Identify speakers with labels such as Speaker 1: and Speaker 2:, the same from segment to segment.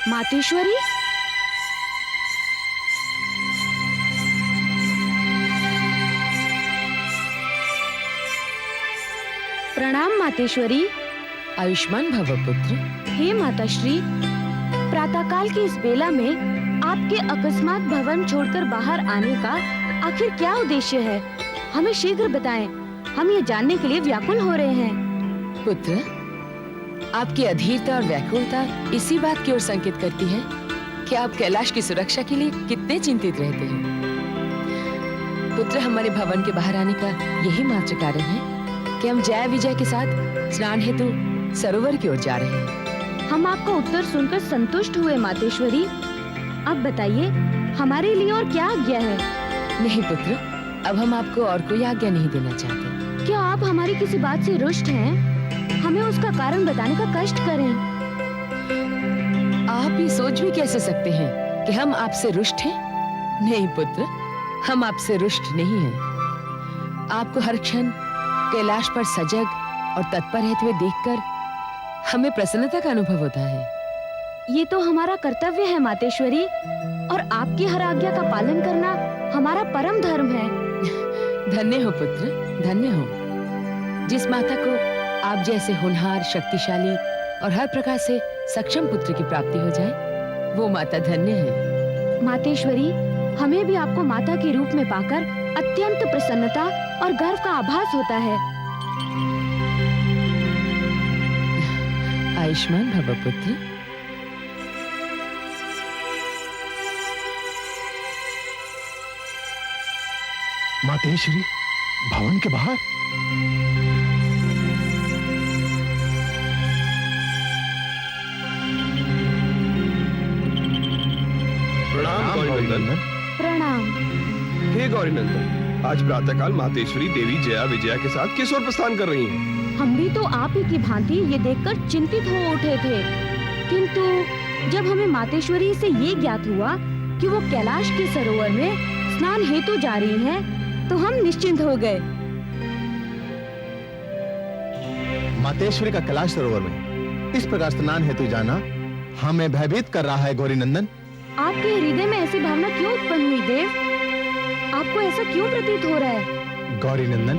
Speaker 1: मातेश्वरी, प्रणाम मातेश्वरी।
Speaker 2: आयुष्मान भव पुत्र।
Speaker 1: हे माताश्री, प्रातःकाल की इस बेला में आपके अकस्मात भवन छोड़कर बाहर आने का आखिर क्या उद्देश्य है? हमें शीघ्र बताएं, हम ये जानने के लिए व्याकुल हो रहे हैं।
Speaker 2: पुत्र, आपकी अधीरता और व्याकुलता इसी बात की ओर संकेत करती है कि आप कैलाश की सुरक्षा के लिए कितने चिंतित रहते हैं। पुत्र, हमारे भवन के बाहर आने का यही मात्र कारण है कि हम जय विजय के साथ स्नान हेतु सरोवर की ओर जा रहे हैं।
Speaker 1: हम आपका उत्तर सुनकर संतुष्ट हुए मातेश्वरी। अब बताइए, हमारे लिए और क्या आज्ञा है?
Speaker 2: नहीं पुत्र, अब हम आपको और कोई आज्ञा नहीं देना चाहते।
Speaker 1: क्या आप हमारी किसी बात से रुष्ट हैं? हमें उसका कारण बताने का कष्ट करें।
Speaker 2: आप ये सोच भी कैसे सकते हैं कि हम आपसे रुष्ट हैं? नहीं पुत्र, हम आपसे रुष्ट नहीं हैं। आपको हर क्षण कैलाश पर सजग और तत्पर रहते हुए देखकर हमें प्रसन्नता का अनुभव होता है।
Speaker 1: ये तो हमारा कर्तव्य है मातेश्वरी, और आपकी हर आज्ञा का पालन करना हमारा परम धर्म है।
Speaker 2: धन्य हो पुत्र, धन्य हो। जिस माता को आप जैसे होनहार, शक्तिशाली और हर प्रकार से सक्षम पुत्र की प्राप्ति हो जाए, वो माता धन्य है।
Speaker 1: मातेश्वरी, हमें भी आपको माता के रूप में पाकर अत्यंत प्रसन्नता और गर्व का आभास होता है।
Speaker 2: आयुष्मान भव पुत्र।
Speaker 3: मातेश्वरी, भवन के बाहर?
Speaker 4: प्रणाम गौरीनंदन।
Speaker 1: प्रणाम।
Speaker 4: हे गौरीनंदन, आज प्रातःकाल मातेश्वरी देवी जया विजया के साथ किस ओर प्रस्थान कर रही हैं?
Speaker 1: हम भी तो आप ही की भांति ये देखकर चिंतित हो उठे थे, किंतु जब हमें मातेश्वरी से ये ज्ञात हुआ कि वो कैलाश के सरोवर में स्नान हेतु जा रही हैं, तो हम निश्चिंत हो गए।
Speaker 3: मातेश्वरी का कैलाश सरोवर में इस प्रकार स्नान हेतु जाना हमें भयभीत कर रहा है गौरीनंदन।
Speaker 1: आपके हृदय में ऐसी भावना क्यों उत्पन्न हुई देव? आपको ऐसा क्यों प्रतीत हो रहा है?
Speaker 3: गौरीनंदन,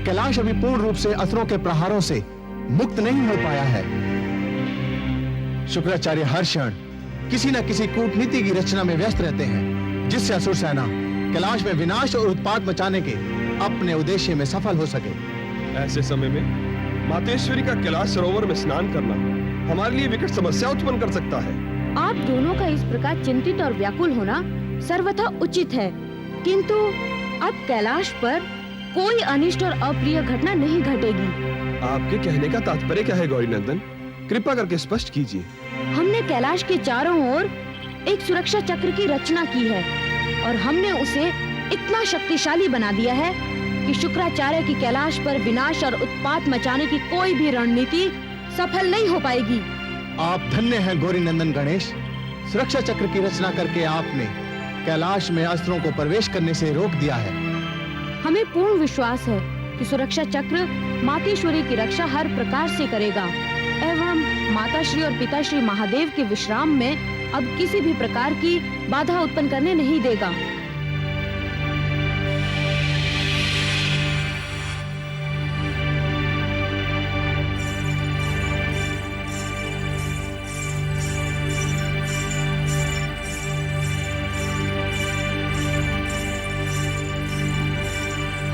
Speaker 3: कैलाश अभी पूर्ण रूप से असुरों के प्रहारों से मुक्त नहीं हो पाया है। शुक्राचार्य हर क्षण किसी न किसी कूटनीति की रचना में व्यस्त रहते हैं, जिससे असुर सेना कैलाश में विनाश और उत्पात मचाने के अपने उद्देश्य में सफल हो सके।
Speaker 4: ऐसे समय में मातेश्वरी का कैलाश सरोवर में स्नान करना हमारे लिए विकट समस्या उत्पन्न कर सकता है।
Speaker 1: आप दोनों का इस प्रकार चिंतित और व्याकुल होना सर्वथा उचित है, किंतु अब कैलाश पर कोई अनिष्ट और अप्रिय घटना नहीं घटेगी।
Speaker 4: आपके कहने का तात्पर्य क्या है गौरीनंदन? कृपा करके स्पष्ट कीजिए।
Speaker 1: हमने कैलाश के चारों ओर एक सुरक्षा चक्र की रचना की है, और हमने उसे इतना शक्तिशाली बना दिया है कि शुक्राचार्य की कैलाश पर विनाश और उत्पात मचाने की कोई भी रणनीति सफल नहीं हो पाएगी।
Speaker 3: आप धन्य हैं गौरीनंदन गणेश। सुरक्षा चक्र की रचना करके आपने कैलाश में अस्त्रों को प्रवेश करने से रोक दिया है।
Speaker 1: हमें पूर्ण विश्वास है कि सुरक्षा चक्र मातेश्वरी की रक्षा हर प्रकार से करेगा, एवं माताश्री और पिताश्री महादेव के विश्राम में अब किसी भी प्रकार की बाधा उत्पन्न करने नहीं देगा।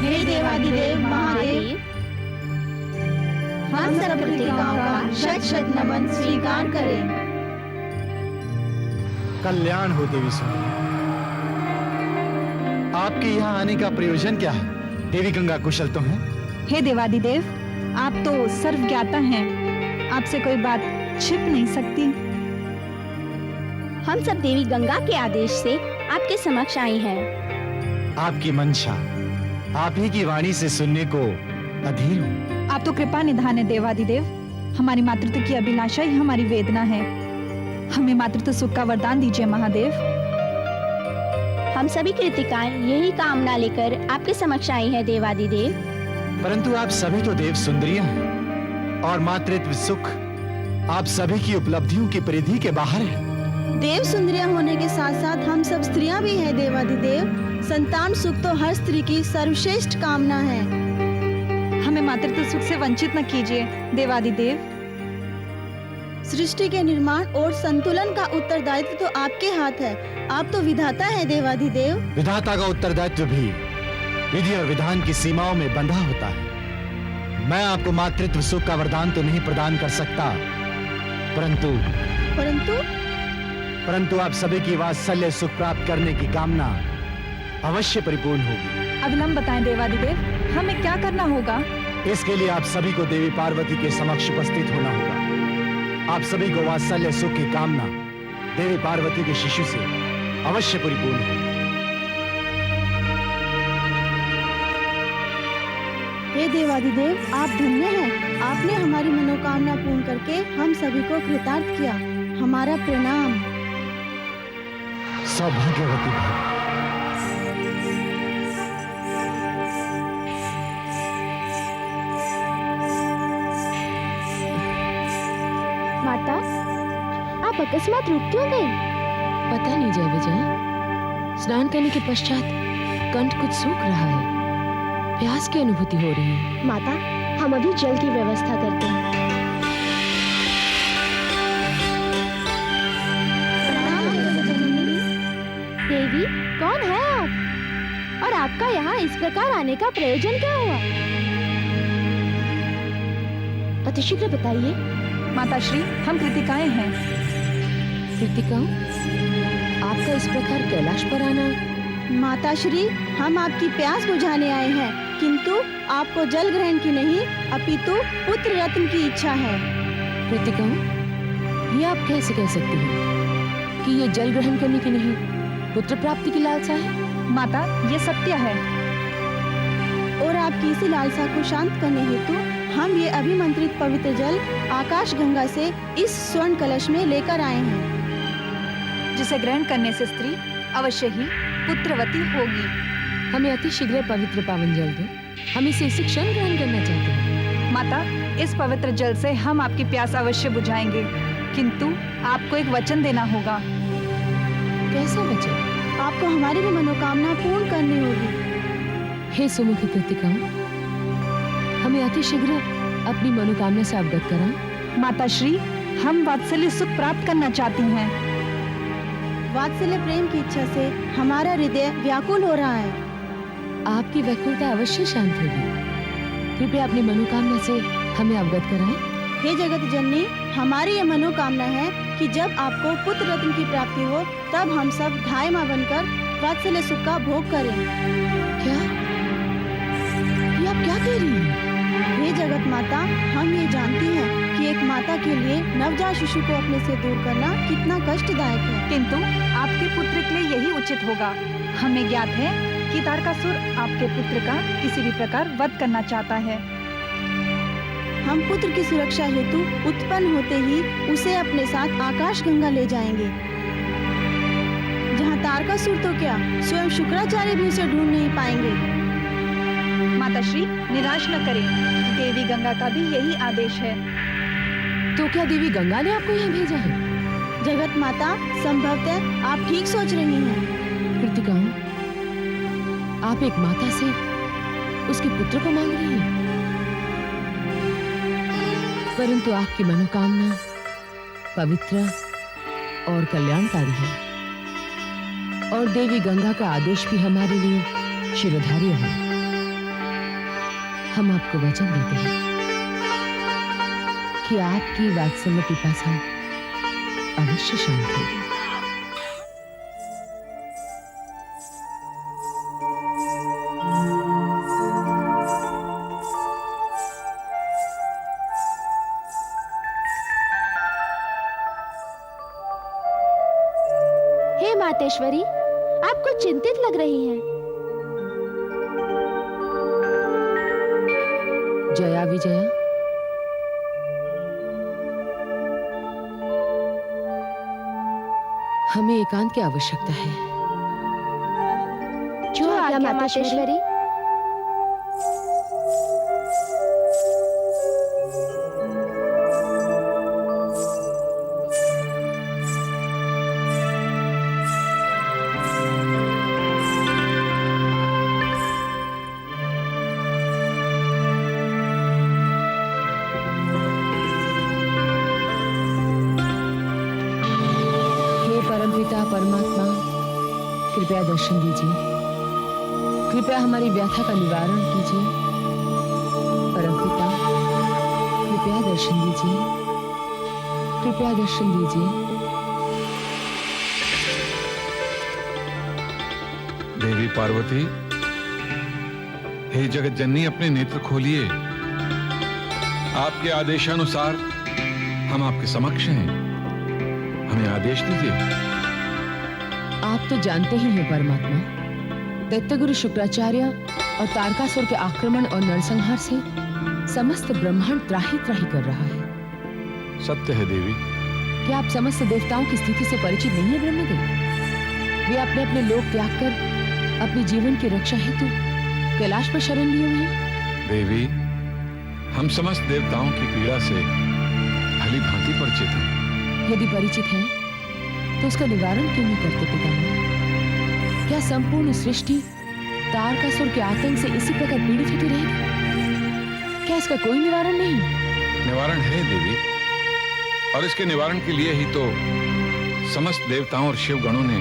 Speaker 5: हे देवादिदेव महादेव, हम सब कृतिकाओं का शत शत नमन स्वीकार करें।
Speaker 3: कल्याण हो देवी सुंदरी। आपके यहाँ आने का प्रयोजन क्या है? देवी गंगा कुशल तो हैं?
Speaker 6: हे देवादिदेव, आप तो सर्वज्ञाता हैं, आपसे कोई बात छिप नहीं सकती।
Speaker 5: हम सब देवी गंगा के आदेश से आपके समक्ष आई हैं।
Speaker 7: आपकी मंशा आप ही की वाणी से सुनने को अधीर हूँ।
Speaker 6: आप तो कृपा निधान है देवादिदेव। हमारी मातृत्व की अभिलाषा ही हमारी वेदना है। हमें मातृत्व सुख का वरदान दीजिए महादेव।
Speaker 5: हम सभी कृतिकाएं यही कामना लेकर आपके समक्ष आई हैं देवादिदेव।
Speaker 7: परंतु आप सभी तो देव सुंदरियां हैं और मातृत्व सुख आप सभी की उपलब्धियों की परिधि के बाहर है।
Speaker 8: देव सुंदरियां होने के साथ साथ हम सब स्त्रियां भी हैं देवाधिदेव। संतान सुख तो हर स्त्री की सर्वश्रेष्ठ कामना है।
Speaker 6: हमें मातृत्व सुख से वंचित न कीजिए देवादिदेव।
Speaker 8: सृष्टि के निर्माण और संतुलन का उत्तरदायित्व तो आपके हाथ है। आप तो विधाता है देवाधिदेव।
Speaker 7: विधाता का उत्तरदायित्व भी विधि और विधान की सीमाओं में बंधा होता है। मैं आपको मातृत्व सुख का वरदान तो नहीं प्रदान कर सकता, परंतु आप सभी की वात्सल्य सुख प्राप्त करने की कामना अवश्य परिपूर्ण होगी।
Speaker 6: अविलंब बताएं देवादिदेव, हमें क्या करना होगा?
Speaker 7: इसके लिए आप सभी को देवी पार्वती के समक्ष उपस्थित होना होगा। आप सभी को वात्सल्य सुख की कामना देवी पार्वती के शिशु से अवश्य परिपूर्ण होगी।
Speaker 8: हे देवाधिदेव, आप धन्य हैं। आपने हमारी मनोकामना पूर्ण करके हम सभी को कृतार्थ किया। हमारा प्रणाम।
Speaker 7: सौभाग्यवती भव।
Speaker 5: माता, आप अकस्मात रुक क्यों गई?
Speaker 2: पता नहीं जय विजय, स्नान करने के पश्चात कंठ कुछ सूख रहा है, प्यास की अनुभूति हो रही है।
Speaker 5: माता, हम अभी जल की व्यवस्था करते हैं। देवी, कौन है आप? और आपका यहाँ इस प्रकार आने का प्रयोजन क्या हुआ? अतिशीघ्र बताइए।
Speaker 6: माताश्री, हम कृतिकाएं हैं।
Speaker 2: कृतिकाओं, आपका इस प्रकार कैलाश पर आना?
Speaker 8: माताश्री, हम आपकी प्यास बुझाने आए हैं, किंतु आपको जल ग्रहण की नहीं अपितु पुत्र रत्न की इच्छा है।
Speaker 2: कृतिकाओं, ये आप कैसे कह सकती हैं कि ये जल ग्रहण करने की नहीं पुत्र प्राप्ति की लालसा है?
Speaker 6: माता, ये सत्य है।
Speaker 8: और आपकी इसी लालसा को शांत करने हेतु हम ये अभिमंत्रित पवित्र जल आकाश गंगा से इस स्वर्ण कलश में लेकर आए हैं,
Speaker 6: जिसे ग्रहण करने से स्त्री अवश्य ही पुत्रवती होगी।
Speaker 2: हमें अति शीघ्र पवित्र पावन जल दो, हम इसे इसी क्षण ग्रहण करना चाहते हैं।
Speaker 6: माता, इस पवित्र जल से हम आपकी प्यास अवश्य बुझाएंगे, किंतु आपको एक वचन देना होगा।
Speaker 2: कैसा वचन?
Speaker 8: आपको हमारी भी मनोकामना पूर्ण करनी होगी।
Speaker 2: हे सुमुखी कृतिकाओं, हमें अति शीघ्र अपनी मनोकामना से अवगत कराएं।
Speaker 6: माताश्री, हम वात्सल्य सुख प्राप्त करना चाहती हैं।
Speaker 8: वात्सल्य प्रेम की इच्छा से हमारा हृदय व्याकुल हो रहा है।
Speaker 2: आपकी व्याकुलता अवश्य शांत होगी। कृपया अपनी मनोकामना से हमें अवगत कराएं।
Speaker 8: हे जगत जननी, हमारी ये मनोकामना है कि जब आपको पुत्र रत्न की प्राप्ति हो, तब हम सब ढाई माह बनकर वात्सल्य सुख का भोग करें।
Speaker 2: क्या? ये आप क्या कह रही हैं?
Speaker 8: हे जगत माता, हम ये जानती हैं कि एक माता के लिए नवजात शिशु को अपने से दूर करना कितना कष्टदायक है,
Speaker 6: किंतु आपके पुत्र के लिए यही उचित होगा। हमें ज्ञात है कि तारकासुर आपके पुत्र का किसी भी प्रकार वध करना चाहता है।
Speaker 8: हम पुत्र की सुरक्षा हेतु उत्पन्न होते ही उसे अपने साथ आकाश गंगा ले जाएंगे, जहाँ तारकासुर तो क्या स्वयं शुक्राचार्य भी उसे ढूंढ नहीं पाएंगे।
Speaker 6: माताश्री, निराश न करें, देवी गंगा का भी यही आदेश है।
Speaker 2: तो क्या देवी गंगा ने आपको यहाँ भेजा है?
Speaker 8: जगत माता, संभवतः आप ठीक सोच रही हैं।
Speaker 2: कृतिकाओं, आप एक माता से उसके पुत्र को मांग रही हैं, परंतु आपकी मनोकामना पवित्र और कल्याणकारी है, और देवी गंगा का आदेश भी हमारे लिए शिरोधार्य है। हम आपको वचन देते हैं कि आपकी वात्सल्य पिपासा अवश्य शांत होगी।
Speaker 5: हे मातेश्वरी, आप कुछ चिंतित लग रही हैं।
Speaker 2: जया विजया, हमें एकांत की आवश्यकता है।
Speaker 5: जो आज्ञा मातेश्वरी।
Speaker 2: कृपया दर्शन दीजिए, कृपया हमारी व्यथा का निवारण कीजिए। परमपिता, कृपया दर्शन दीजिए, कृपया दर्शन दीजिए।
Speaker 9: देवी पार्वती, हे जगत जननी, अपने नेत्र खोलिए। आपके आदेशानुसार हम आपके समक्ष हैं, हमें आदेश दीजिए।
Speaker 2: आप तो जानते ही हैं परमात्मा, दैत्यगुरु शुक्राचार्य और तारकासुर के आक्रमण और नरसंहार से समस्त ब्रह्मांड त्राही त्राही कर रहा है।
Speaker 9: सत्य है देवी।
Speaker 2: क्या आप समस्त देवताओं की स्थिति से परिचित नहीं है ब्रह्मदेव? वे अपने अपने लोक त्याग कर अपने जीवन की रक्षा हेतु कैलाश पर शरण लिए हुए हैं।
Speaker 9: देवी, हम समस्त देवताओं की पीड़ा से भली भांति परिचित हैं।
Speaker 2: यदि परिचित हैं, तो उसका निवारण क्यों नहीं करते पितामह? क्या संपूर्ण सृष्टि तारकासुर के आतंक से इसी प्रकार पीड़ित होती रहेगी? क्या इसका कोई निवारण नहीं?
Speaker 9: निवारण है देवी, और इसके निवारण के लिए ही तो समस्त देवताओं और शिव गणों ने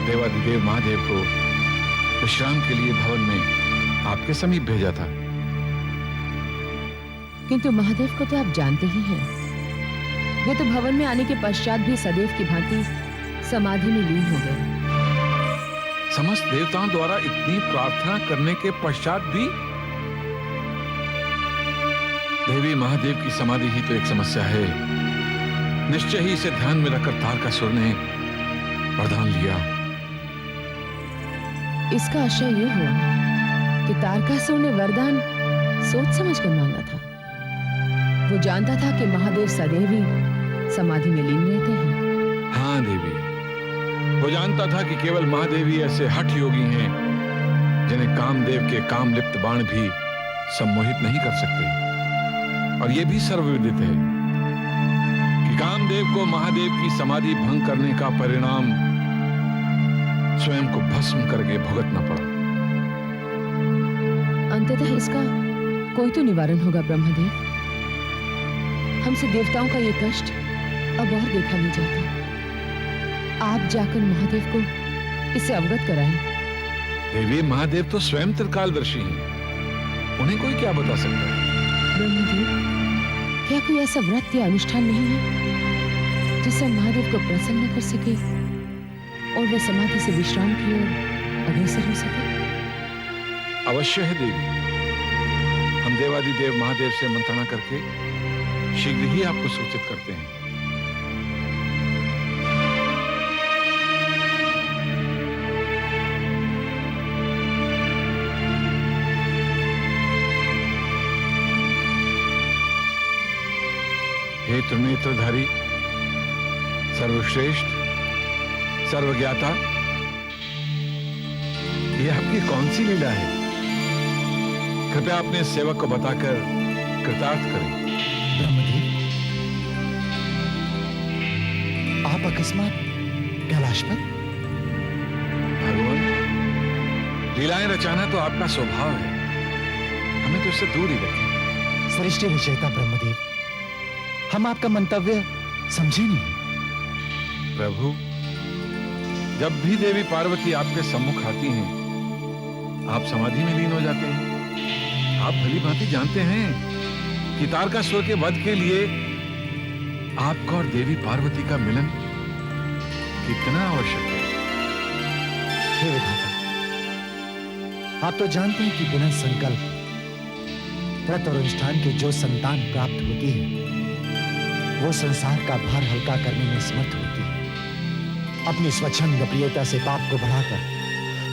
Speaker 9: देवाधिदेव महादेव को विश्राम के लिए भवन में आपके समीप भेजा था।
Speaker 2: किंतु महादेव को तो आप जानते ही हैं, वे तो भवन में आने के पश्चात भी सदैव की भांति समाधि में लीन हो गए।
Speaker 9: समस्त देवताओं द्वारा इतनी प्रार्थना करने के पश्चात भी देवी महादेव की समाधि ही तो एक समस्या है। निश्चय ही इसे ध्यान में रखकर तारकासुर ने वरदान लिया।
Speaker 2: इसका आशय यह हुआ कि तारकासुर ने वरदान सोच समझ कर मांगा था। वो जानता था कि महादेव सदैव ही समाधि में लीन रहते हैं।
Speaker 9: हाँ देवी, वो जानता था कि केवल महादेव ही ऐसे हठ योगी हैं जिन्हें कामदेव के काम लिप्त बाण भी सम्मोहित नहीं कर सकते। और यह भी सर्वविदित है कि कामदेव को महादेव की समाधि भंग करने का परिणाम स्वयं को भस्म करके भुगतना पड़ा।
Speaker 2: अंततः इसका कोई तो निवारण होगा ब्रह्मदेव। हमसे देवताओं का ये कष्ट अब और देखा नहीं जाता। आप जाकर महादेव को इससे अवगत कराएं।
Speaker 9: देवी, महादेव तो स्वयं त्रिकालदर्शी हैं, उन्हें कोई क्या बता सकता है?
Speaker 2: ब्रह्मदेव, क्या कोई ऐसा व्रत या अनुष्ठान नहीं है जिससे महादेव को प्रसन्न कर सके और वे समाधि से विश्राम की ओर अग्रसर हो सके?
Speaker 9: अवश्य है देवी, हम देवाधिदेव महादेव से मंत्रणा करके शीघ्र ही आपको सूचित करते हैं। हे त्रिनेत्रधारी, सर्वश्रेष्ठ, सर्वज्ञाता, यह आपकी कौन सी लीला है? कृपया अपने सेवक को बताकर कृतार्थ करें।
Speaker 7: ब्रह्मदेव, आप अकस्मात कैलाश पर?
Speaker 9: भगवान, लीलाएं रचाना तो आपका स्वभाव है, हमें तो इससे दूर ही रखें।
Speaker 7: सृष्टि रचयिता ब्रह्मदेव, हम आपका मंतव्य समझे नहीं।
Speaker 9: प्रभु, जब भी देवी पार्वती आपके सम्मुख आती हैं, आप समाधि में लीन हो जाते हैं। आप भली भांति जानते हैं कि तारकासुर के वध के लिए आपका और देवी पार्वती का मिलन कितना आवश्यक है।
Speaker 7: हे विधाता, आप तो जानते हैं कि बिना संकल्प, व्रत और अनुष्ठान के जो संतान प्राप्त होती है, वो संसार का भार हल्का करने में समर्थ होती है। अपनी स्वच्छंद प्रियता से पाप को बढ़ाकर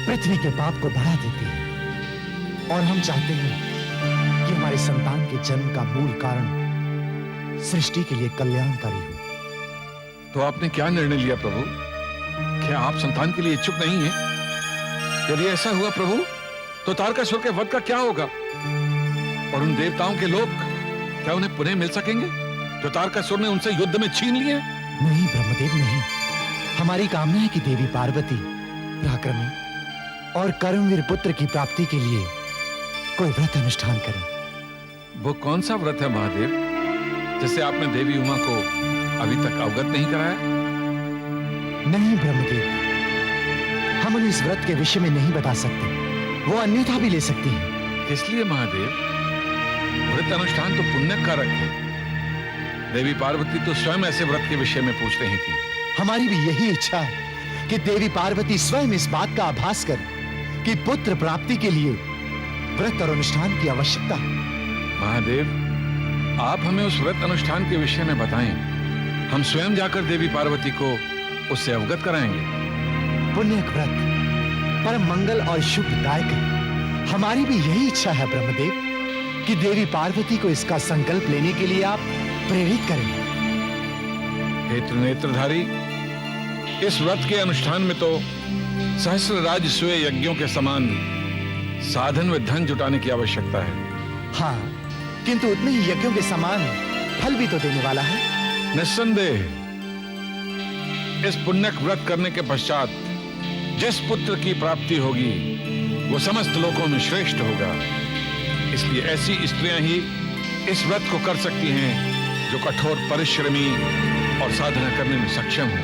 Speaker 7: पृथ्वी के पाप को बढ़ा देती है। और हम चाहते हैं कि हमारे संतान के जन्म का मूल कारण सृष्टि के लिए कल्याणकारी हो।
Speaker 9: तो आपने क्या निर्णय लिया प्रभु? क्या आप संतान के लिए इच्छुक नहीं हैं? यदि ऐसा हुआ प्रभु, तो तारकासुर के वध का क्या होगा? और उन देवताओं के लोक क्या उन्हें पुनः मिल सकेंगे जो तारकासुर ने उनसे युद्ध में छीन लिए?
Speaker 7: नहीं ब्रह्मदेव, नहीं। हमारी कामना है कि देवी पार्वती पराक्रमी और कर्मवीर पुत्र की प्राप्ति के लिए कोई व्रत अनुष्ठान करें।
Speaker 9: वो कौन सा व्रत है महादेव, जिससे आपने देवी उमा को अभी तक अवगत नहीं कराया?
Speaker 7: नहीं ब्रह्मदेव, हम उन्हें इस व्रत के विषय में नहीं बता सकते। वो अन्यथा भी ले सकती हैं।
Speaker 9: इसलिए महादेव, व्रत अनुष्ठान तो पुण्य कारक है। देवी पार्वती तो स्वयं ऐसे व्रत के विषय में पूछ रही थी।
Speaker 7: हमारी भी यही इच्छा है कि देवी पार्वती स्वयं इस बात का आभास करे कि पुत्र प्राप्ति के लिए व्रत और अनुष्ठान की आवश्यकता है।
Speaker 9: महादेव, आप हमें उस व्रत अनुष्ठान के विषय में बताएं। हम स्वयं जाकर देवी पार्वती को उससे अवगत कराएंगे।
Speaker 7: पुण्य व्रत परम मंगल और शुभदायक है। हमारी भी यही इच्छा है ब्रह्मदेव कि देवी पार्वती को इसका संकल्प लेने के लिए आप प्रेरित करें।
Speaker 9: हे त्रिनेत्रधारी, इस व्रत के अनुष्ठान में तो सहस्र राजसूय यज्ञों के समान साधन व धन जुटाने की आवश्यकता है।
Speaker 7: हाँ, किंतु उतने ही यज्ञों के समान फल भी तो देने वाला है।
Speaker 9: निस्संदेह इस पुण्यक व्रत करने के पश्चात जिस पुत्र की प्राप्ति होगी वो समस्त लोकों में श्रेष्ठ होगा। इसलिए ऐसी स्त्रियां ही इस व्रत को कर सकती हैं जो कठोर परिश्रमी और साधना करने में सक्षम हो।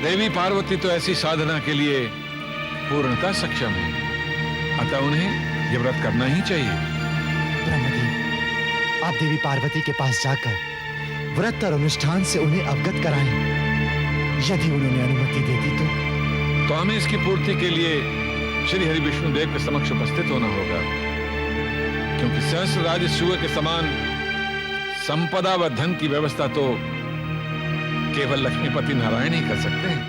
Speaker 9: देवी पार्वती तो ऐसी साधना के लिए पूर्णतः सक्षम है, अतः उन्हें यह व्रत करना ही चाहिए।
Speaker 7: ब्रह्मदेव, आप देवी पार्वती के पास जाकर व्रत और अनुष्ठान से उन्हें अवगत कराएं। यदि उन्होंने अनुमति दे दी तो
Speaker 9: हमें इसकी पूर्ति के लिए श्री हरि विष्णुदेव के समक्ष उपस्थित होना होगा, क्योंकि सहस्र राजसूय के समान संपदा व धन की व्यवस्था तो केवल लक्ष्मीपति नारायण ही कर सकते हैं।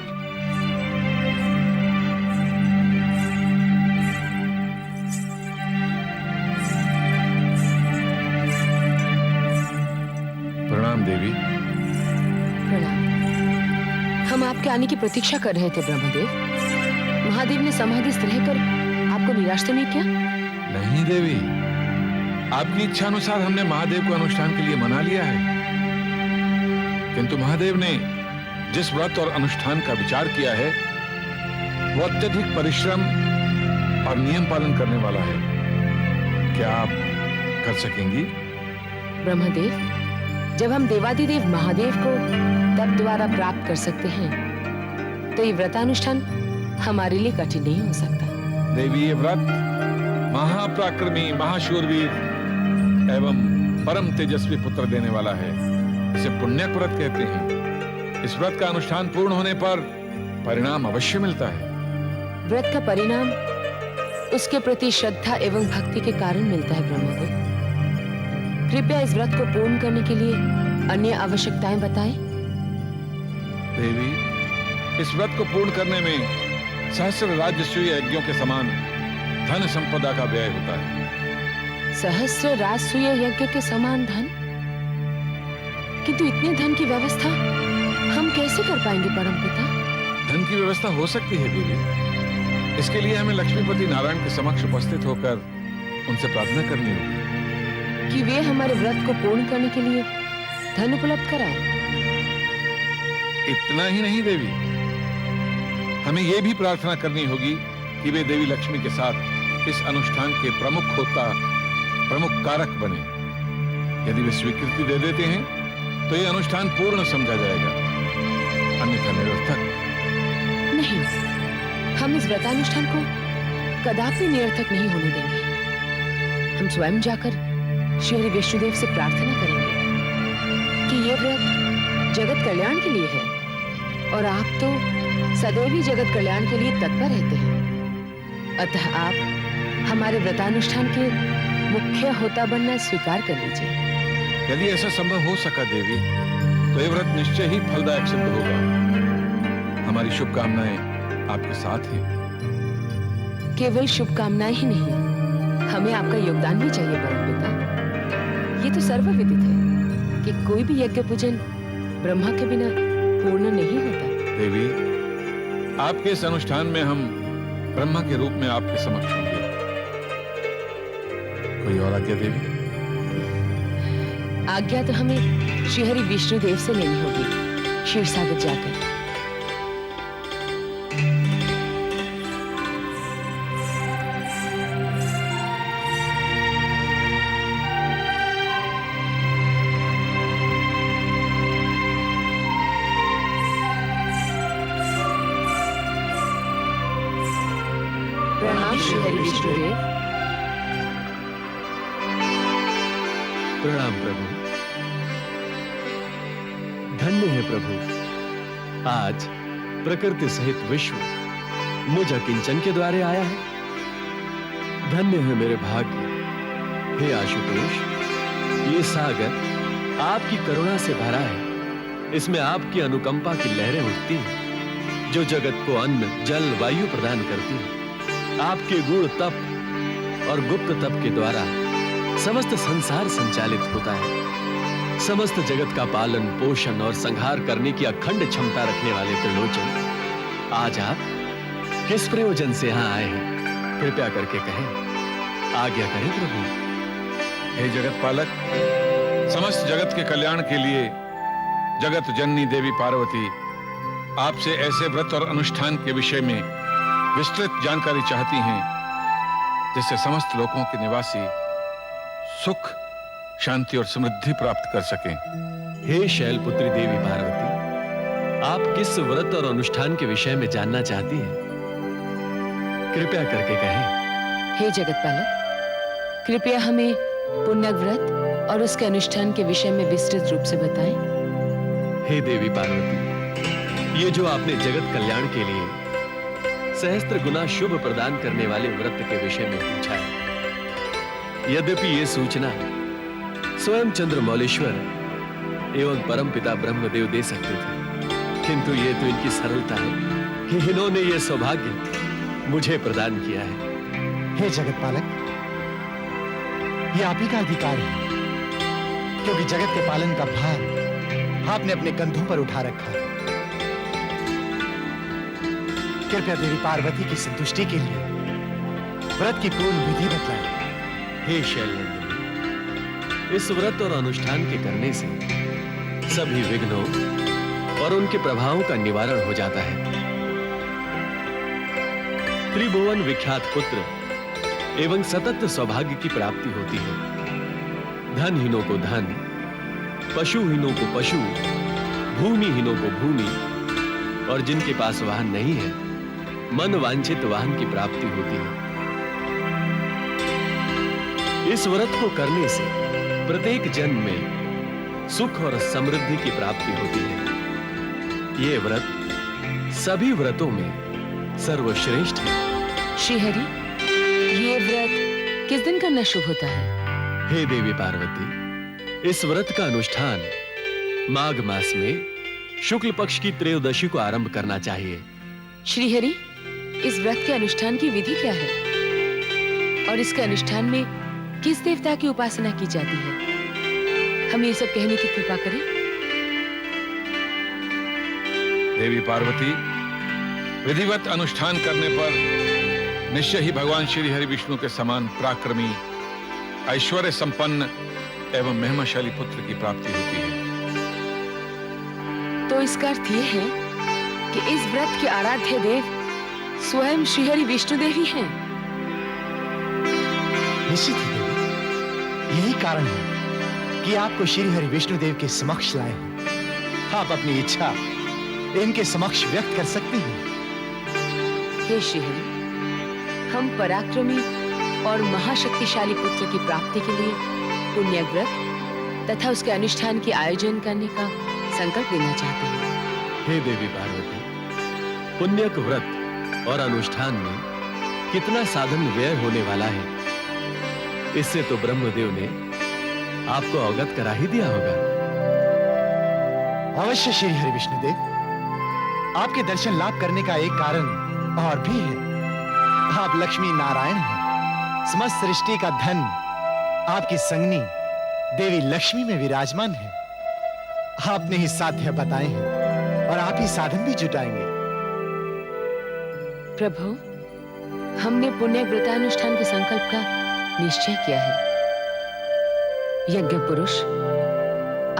Speaker 9: प्रणाम देवी।
Speaker 2: प्रणाम। हम आपके आने की प्रतीक्षा कर रहे थे ब्रह्मदेव। महादेव ने समाधिस्थ रहकर आपको निराश तो नहीं किया?
Speaker 9: नहीं देवी, आपकी इच्छा अनुसार हमने महादेव को अनुष्ठान के लिए मना लिया है, किंतु महादेव ने जिस व्रत और अनुष्ठान का विचार किया है वो अत्यधिक परिश्रम और नियम पालन करने वाला है। क्या आप कर सकेंगी?
Speaker 2: ब्रह्मदेव, जब हम देवादिदेव महादेव को तप द्वारा प्राप्त कर सकते हैं तो ये व्रतानुष्ठान हमारे लिए कठिन नहीं हो सकता।
Speaker 9: देवी, ये व्रत महापराक्रमी, महाशूरवीर एवं परम तेजस्वी पुत्र देने वाला है। इसे पुण्यक व्रत कहते हैं। इस व्रत का अनुष्ठान पूर्ण होने पर परिणाम अवश्य मिलता है।
Speaker 2: व्रत का परिणाम उसके प्रति श्रद्धा एवं भक्ति के कारण मिलता है। ब्रह्मदेव, कृपया इस व्रत को पूर्ण करने के लिए अन्य आवश्यकताएं बताएं।
Speaker 9: देवी, इस व्रत को पूर्ण करने में सहस्र राजसूय यज्ञों के समान धन संपदा का व्यय होता है।
Speaker 2: सहस्र राजसूय यज्ञ के समान धन? किंतु इतने धन की व्यवस्था हम कैसे कर पाएंगे परमपिता?
Speaker 9: धन की व्यवस्था हो सकती है देवी। इसके लिए हमें लक्ष्मीपति नारायण के समक्ष उपस्थित होकर उनसे प्रार्थना करनी होगी
Speaker 2: कि वे हमारे व्रत को पूर्ण करने के लिए धन उपलब्ध कराएं।
Speaker 9: इतना ही नहीं देवी, हमें यह भी प्रार्थना करनी होगी कि वे देवी लक्ष्मी के साथ इस अनुष्ठान के प्रमुख कारक बने। यदि वे स्वीकृति दे देते हैं तो यह अनुष्ठान पूर्ण समझा जाएगा, अन्यथा निरर्थक।
Speaker 2: नहीं, हम इस व्रतानुष्ठान को कदापि निरर्थक नहीं होने देंगे। हम स्वयं जाकर श्री हरि विष्णुदेव से प्रार्थना करेंगे कि ये व्रत जगत कल्याण के लिए है और आप तो सदैव ही जगत कल्याण के लिए तत्पर रहते हैं। अतः आप हमारे व्रतानुष्ठान के मुख्य होता बनना स्वीकार कर लीजिए।
Speaker 9: यदि ऐसा संभव हो सका देवी तो यह व्रत निश्चय ही फलदायक सिद्ध होगा। हमारी शुभकामनाएं आपके साथ हैं।
Speaker 2: केवल शुभकामनाएं ही नहीं, हमें आपका योगदान भी चाहिए परमपिता। ये तो सर्वविदित है कि कोई भी यज्ञ पूजन ब्रह्मा के बिना पूर्ण नहीं होता।
Speaker 9: देवी, आपके इस अनुष्ठान में हम ब्रह्मा के रूप में आपके समक्ष होंगे। कोई और आज्ञा देवी?
Speaker 2: आज्ञा तो हमें श्री हरि विष्णुदेव से लेनी होगी, क्षीरसागर जाकर। श्री हरि विष्णुदेव।
Speaker 10: प्रणाम प्रभु। धन्य है प्रभु, आज प्रकृति सहित विश्व मुझ अकिंचन के द्वारे आया है। धन्य है मेरे भाग्य। हे आशुतोष, ये सागर आपकी करुणा से भरा है। इसमें आपकी अनुकंपा की लहरें उठती हैं, जो जगत को अन्न, जल, वायु प्रदान करती है। आपके गुण तप और गुप्त तप के द्वारा समस्त संसार संचालित होता है। समस्त जगत का पालन, पोषण और संहार करने की अखंड क्षमता रखने वाले त्रिलोचन, आज आप किस प्रयोजन से यहां आए हैं? कृपया करके कहें। आज्ञा करें प्रभु।
Speaker 9: हे जगत पालक, समस्त जगत के कल्याण के लिए जगत जननी देवी पार्वती आपसे ऐसे व्रत और अनुष्ठान के विषय में विस्तृत जानकारी चाहती हैं, जिससे समस्त लोगों के निवासी सुख, शांति और समृद्धि प्राप्त कर सकें।
Speaker 10: हे शैलपुत्री देवी पार्वती, आप किस व्रत और अनुष्ठान के विषय में जानना चाहती हैं? कृपया करके कहें।
Speaker 2: हे जगत पालक, कृपया हमें पुण्य व्रत और उसके अनुष्ठान के विषय में विस्तृत रूप से बताएं।
Speaker 10: हे देवी पार्वती, ये जो आपने जगत कल्याण के लिए सहस्त्र गुना शुभ प्रदान करने वाले व्रत के विषय में पूछा है, यद्यपि ये सूचना स्वयं चंद्रमौलेश्वर एवं परमपिता ब्रह्मदेव दे सकते थे, किंतु ये तो इनकी सरलता है कि इन्होंने ये सौभाग्य मुझे प्रदान किया है।
Speaker 7: हे जगत पालक, ये आप ही का अधिकार है, क्योंकि जगत के पालन का भार आपने अपने कंधों पर उठा रखा है। कृपया देवी पार्वती की संतुष्टि के लिए व्रत की पूर्ण विधि बतलाएं।
Speaker 10: हे शैलनंदिनी, इस व्रत और अनुष्ठान के करने से सभी विघ्नों और उनके प्रभावों का निवारण हो जाता है। त्रिभुवन विख्यात पुत्र एवं सतत सौभाग्य की प्राप्ति होती है। धनहीनों को धन, पशुहीनों को पशु, भूमिहीनों को भूमि, और जिनके पास वाहन नहीं है, मन वांछित वाहन की प्राप्ति होती है। इस व्रत को करने से प्रत्येक जन्म में सुख और समृद्धि की प्राप्ति होती है। ये व्रत सभी व्रतों में सर्वश्रेष्ठ है।
Speaker 2: श्रीहरि, ये व्रत किस दिन करना शुभ होता है?
Speaker 10: हे देवी पार्वती, इस व्रत का अनुष्ठान माघ मास में शुक्ल पक्ष की त्रयोदशी को आरंभ करना चाहिए।
Speaker 2: श्रीहरि, इस व्रत के अनुष्ठान की विधि क्या है और इसके अनुष्ठान में किस देवता की उपासना की जाती है? हम ये सब कहने की कृपा करें।
Speaker 9: देवी पार्वती, विधिवत अनुष्ठान करने पर निश्चय ही भगवान श्री हरि विष्णु के समान पराक्रमी, ऐश्वर्य संपन्न एवं महिमाशाली पुत्र की प्राप्ति होती है।
Speaker 2: तो इसका अर्थ यह है कि इस व्रत के आराध्य देव स्वयं श्री हरि विष्णुदेव ही हैं।
Speaker 7: निश्चित ही देवी, यही कारण है कि आपको श्री हरि विष्णुदेव के समक्ष लाए हैं। आप अपनी इच्छा इनके समक्ष व्यक्त कर सकती हैं।
Speaker 2: हे श्रीहरि, हम पराक्रमी और महाशक्तिशाली पुत्र की प्राप्ति के लिए पुण्य व्रत तथा उसके अनुष्ठान के आयोजन करने का संकल्प लेना चाहते हैं।
Speaker 10: हे देवी पार्वती, पुण्यक व्रत और अनुष्ठान में कितना साधन व्यय होने वाला है, इससे तो ब्रह्मदेव ने आपको अवगत करा ही दिया होगा।
Speaker 7: अवश्य श्री हरि विष्णुदेव, आपके दर्शन लाभ करने का एक कारण और भी है। आप लक्ष्मी नारायण हैं। समस्त सृष्टि का धन आपकी संगनी देवी लक्ष्मी में विराजमान है। आपने ही साध्य बताए हैं और आप ही साधन भी जुटाएंगे।
Speaker 2: प्रभु, हमने पुण्य व्रतानुष्ठान के संकल्प का निश्चय किया है। यज्ञ पुरुष,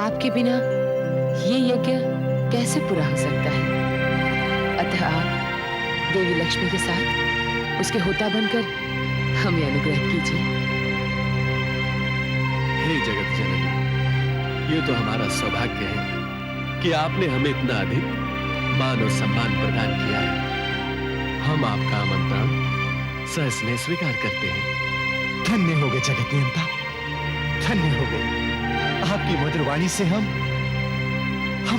Speaker 2: आपके बिना ये यज्ञ कैसे पूरा हो सकता है? अतः आप देवी लक्ष्मी के साथ उसके होता बनकर हमें अनुग्रह कीजिए।
Speaker 10: हे जगत जननी, ये तो हमारा सौभाग्य है कि आपने हमें इतना अधिक मान और सम्मान प्रदान किया है। हम आपका आमंत्रण सस्नेह स्वीकार करते हैं।
Speaker 7: धन्य हो गए जगत नियंता, धन्य हो गए। आपकी मधुर वाणी से हम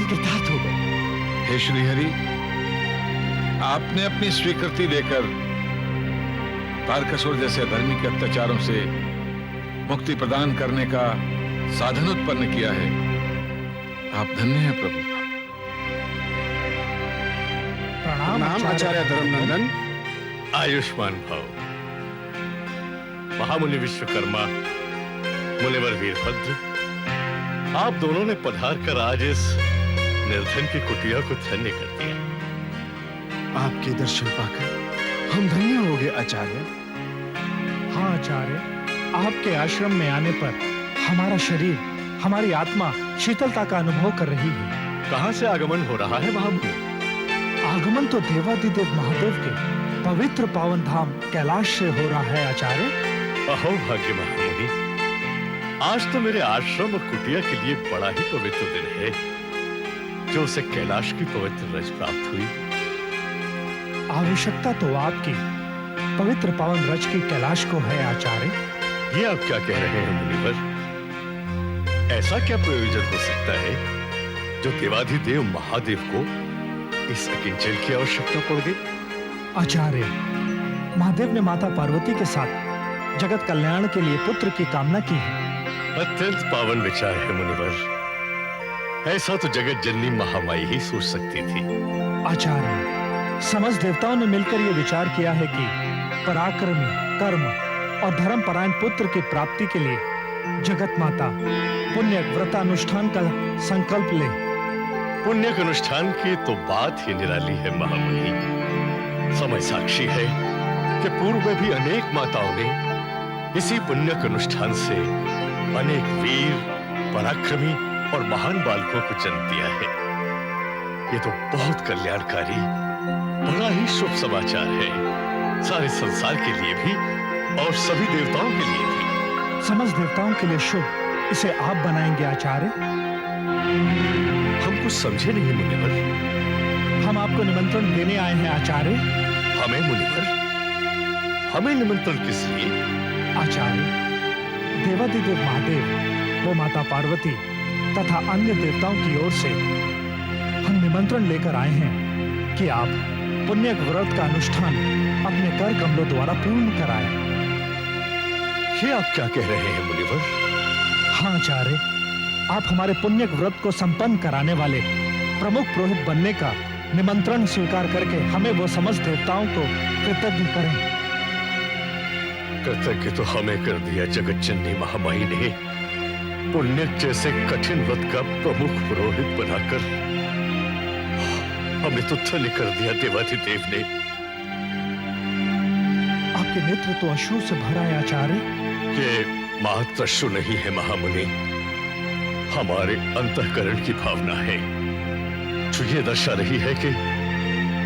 Speaker 7: कृतार्थ हो गए।
Speaker 9: हे श्रीहरि, आपने अपनी स्वीकृति देकर तारकासुर जैसे अधर्मी के अत्याचारों से मुक्ति प्रदान करने का साधन उत्पन्न किया है। आप धन्य हैं प्रभु।
Speaker 3: नाम आचार्य धर्मनंदन।
Speaker 10: आयुष्मान भव। महामुनि विश्वकर्मा, मुनिवर वीरभद्र, आप दोनों ने पधार कर आज इस निर्धन की कुटिया को धन्य कर दिया।
Speaker 3: आपके दर्शन पाकर हम धन्य हो गए आचार्य।
Speaker 11: हाँ आचार्य, आपके आश्रम में आने पर हमारा शरीर, हमारी आत्मा शीतलता का अनुभव कर रही है।
Speaker 10: कहां से आगमन हो रहा है महामुनि?
Speaker 11: आगमन तो देवादिदेव महादेव के पवित्र पावन धाम कैलाश से हो रहा है आचार्य।
Speaker 10: अहो भाग्य महामुनि, आज तो मेरे आश्रम और कुटिया के लिए बड़ा ही पवित्र दिन है, जो उसे कैलाश की पवित्र रज प्राप्त हुई।
Speaker 11: आवश्यकता तो आपकी पवित्र पावन रज की कैलाश को है आचार्य।
Speaker 10: ये आप क्या कह रहे हैं मुनिवर? ऐसा क्या प्रयोजन हो सकता है जो देवाधिदेव महादेव को इस अकिंचन की आवश्यकता पड़ गई?
Speaker 11: आचार्य, महादेव ने माता पार्वती के साथ जगत कल्याण के लिए पुत्र की कामना की है।
Speaker 10: अत्यंत पावन विचार है मुनिवर। ऐसा तो जगत जननी महामाई ही सोच सकती थी।
Speaker 11: आचार्य, समस्त देवताओं ने मिलकर यह विचार किया है कि पराक्रमी, कर्म और धर्म परायण पुत्र की प्राप्ति के लिए जगत माता पुण्य व्रतानुष्ठान का संकल्प ले।
Speaker 10: पुण्य के अनुष्ठान की तो बात ही निराली है महामुनि। समय साक्षी है कि पूर्व में भी अनेक माताओं ने इसी पुण्य के अनुष्ठान से अनेक वीर, पराक्रमी और महान बालकों को जन्म दिया है। ये तो बहुत कल्याणकारी, बड़ा ही शुभ समाचार है, सारे संसार के लिए भी और सभी देवताओं के लिए भी।
Speaker 11: समस्त देवताओं के लिए शुभ इसे आप बनाएंगे आचार्य?
Speaker 10: हम कुछ समझे नहीं मुनिवर।
Speaker 11: हम आपको निमंत्रण देने आए हैं आचार्य।
Speaker 10: हमें मुनिवर? हमें निमंत्रण किस लिए?
Speaker 11: आचार्य, देवादिदेव महादेव वो माता पार्वती तथा अन्य देवताओं की ओर से हम निमंत्रण लेकर आए हैं कि आप पुण्य व्रत का अनुष्ठान अपने कर कमलों द्वारा पूर्ण कराएं।
Speaker 10: ये आप क्या कह रहे हैं मुनिवर?
Speaker 11: हाँ आचार्य, आप हमारे पुण्य व्रत को संपन्न कराने वाले प्रमुख पुरोहित बनने का निमंत्रण स्वीकार करके हमें वो समस्त देवताओं को कृतज्ञ करें।
Speaker 10: कृतज्ञ तो हमें कर दिया जगत जननी महामाई ने, पुण्य जैसे कठिन व्रत का प्रमुख पुरोहित बनाकर हमें तो धन्य कर दिया देवाधिदेव ने।
Speaker 11: आपके नेत्र तो अश्रु से भरा है आचार्य।
Speaker 10: ये मात्र अश्रु नहीं है महामुनि, हमारे अंतःकरण की भावना है जो ये दर्शा रही है कि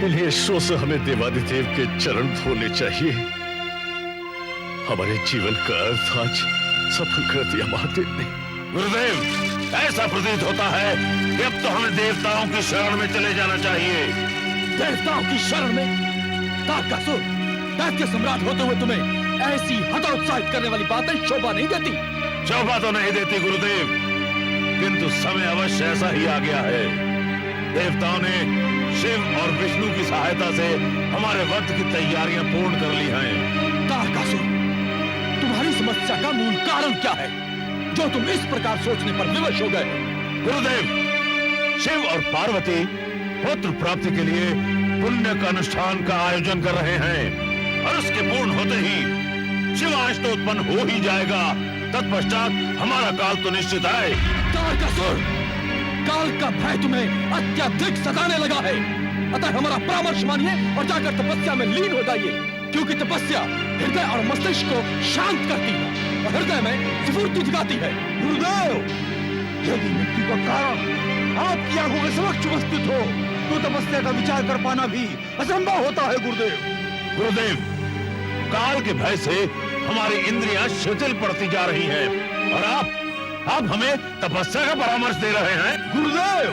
Speaker 10: इन्हीं अश्रुओं से हमें देवाधिदेव के चरण धोने चाहिए। हमारे जीवन का अर्थ आज सफल कर दिया महादेव ने।
Speaker 12: गुरुदेव, ऐसा प्रतीत होता है कि अब तो हमें देवताओं की शरण में चले जाना चाहिए।
Speaker 13: देवताओं की शरण में? तारकासुर, दैत्य सम्राट होते हुए तुम्हें ऐसी हतोत्साहित करने वाली बातें शोभा नहीं देती।
Speaker 12: शोभा तो नहीं देती गुरुदेव, किंतु समय अवश्य ऐसा ही आ गया है। देवताओं ने शिव और विष्णु की सहायता से हमारे व्रत की तैयारियां पूर्ण कर ली हैं।
Speaker 13: तारकासुर, तुम्हारी समस्या का मूल कारण क्या है जो तुम इस प्रकार सोचने पर विवश हो गए?
Speaker 12: गुरुदेव, शिव और पार्वती पुत्र प्राप्ति के लिए पुण्य का अनुष्ठान का आयोजन कर रहे हैं और उसके पूर्ण होते ही शिवांश तो उत्पन्न हो ही जाएगा। तत्पश्चात हमारा काल तो निश्चित है।
Speaker 13: तारकासुर, काल का भय तुम्हें अत्यधिक सताने लगा है, अतः हमारा परामर्श मानिए और जाकर तपस्या में लीन हो जाइए, क्योंकि तपस्या हृदय और मस्तिष्क को शांत करती है और हृदय में स्फूर्ति जगाती है।
Speaker 12: गुरुदेव, यदि मृत्यु का कारण आपकी आंखों के समक्ष उपस्थित हो तो तपस्या का विचार कर पाना भी असंभव होता है गुरुदेव। गुरुदेव, काल के भय से हमारी इंद्रियां शिथिल पड़ती जा रही हैं और आप हमें तपस्या का परामर्श दे रहे हैं।
Speaker 13: गुरुदेव,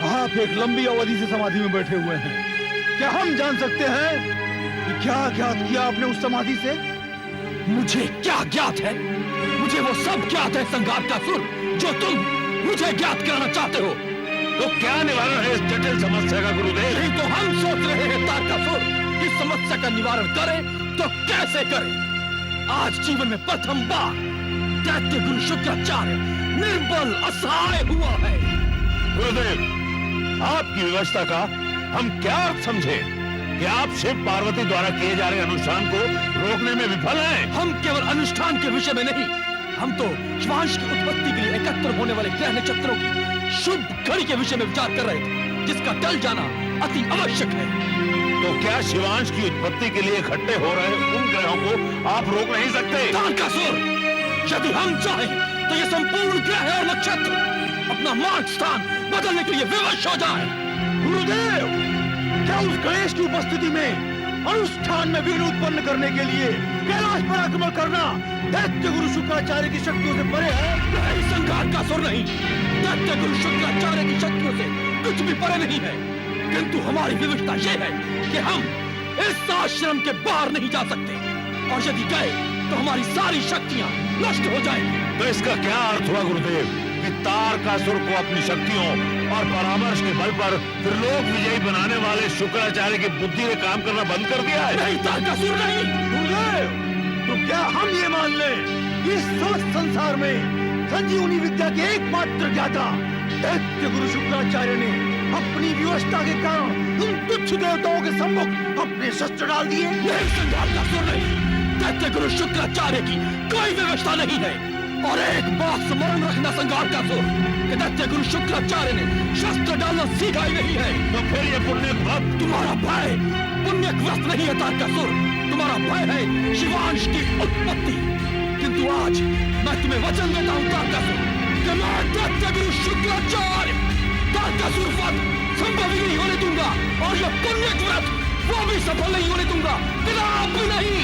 Speaker 12: आप एक लंबी अवधि से समाधि में बैठे हुए हैं, क्या हम जान सकते हैं कि क्या ज्ञात किया आपने उस समाधि से?
Speaker 13: मुझे क्या ज्ञात है? मुझे वो सब ज्ञात है संघातकासुर जो तुम मुझे ज्ञात कराना चाहते हो।
Speaker 12: तो क्या निवारण है इस जटिल समस्या का गुरुदेव?
Speaker 13: यही तो हम सोच रहे हैं तारकासुर। इस समस्या का निवारण करें तो कैसे करें? आज जीवन में प्रथम बार दैत्य गुरु शुक्राचार्य निर्बल असहाय हुआ है।
Speaker 12: गुरुदेव, आपकी व्यवस्था का हम क्या अर्थ समझे कि आप शिव पार्वती द्वारा किए जा रहे अनुष्ठान को रोकने में विफल हैं?
Speaker 13: हम केवल अनुष्ठान के विषय में नहीं, हम तो शिवांश की उत्पत्ति के लिए एकत्र होने वाले ग्रह नक्षत्रों की शुभ घड़ी के विषय में विचार कर रहे थे, जिसका टल जाना अति आवश्यक है।
Speaker 12: तो क्या शिवांश की उत्पत्ति के लिए इकट्ठे हो रहे उन ग्रहों को आप रोक नहीं सकते?
Speaker 13: तारकासुर, यदि हम चाहें तो ये संपूर्ण ग्रह और नक्षत्र अपना मार्ग स्थान बदलने के लिए विवश हो जाए।
Speaker 12: गुरुदेव, क्या उस गणेश की उपस्थिति में अनुष्ठान में विघ्न उत्पन्न करने के लिए कैलाश पर आक्रमण करना दैत्य गुरु शुक्राचार्य की शक्तियों से परे है?
Speaker 13: नहीं संघातकासुर, नहीं। दैत्य गुरु शुक्राचार्य की शक्तियों से कुछ भी परे नहीं है, किंतु हमारी विवशता यह है कि हम इस आश्रम के बाहर नहीं जा सकते, और यदि गए तो हमारी सारी शक्तियां नष्ट हो जाएंगी।
Speaker 12: तो इसका क्या अर्थ हुआ गुरुदेव कि तारकासुर को अपनी शक्तियों और परामर्श के बल पर त्रिलोक विजयी बनाने वाले शुक्राचार्य की बुद्धि ने काम करना बंद कर दिया है?
Speaker 13: नहीं तारकासुर, नहीं।
Speaker 12: गुरुदेव, तो क्या हम ये मान लें कि इस समस्त संसार में संजीवनी विद्या के एकमात्र ज्ञाता दैत्य गुरु शुक्राचार्य ने अपनी व्यवस्था के कारण उन तुच्छ देवताओं के सम्मुख अपने शस्त्र डाल दिए?
Speaker 13: नहीं संघातकासुर, नहीं। दैत्य गुरु शुक्राचार्य की कोई व्यवस्था नहीं है, और एक बात स्मरण रखना संघातकासुर कि दैत्य गुरु शुक्राचार्य ने शस्त्र डालना सीखा ही नहीं है।
Speaker 12: तो फिर ये पुण्य व्रत?
Speaker 13: तुम्हारा भय पुण्य व्रत नहीं है तारकासुर, तुम्हारा भय है शिवांश की उत्पत्ति। किंतु आज मैं तुम्हें वचन देता हूँ तारकासुर कि मैं दैत्य गुरु शुक्राचार्य तारकासुर वध संभव ही नहीं होने दूंगा, और यह पुण्य व्रत वो भी सफल नहीं होने दूंगा, कदापि नहीं।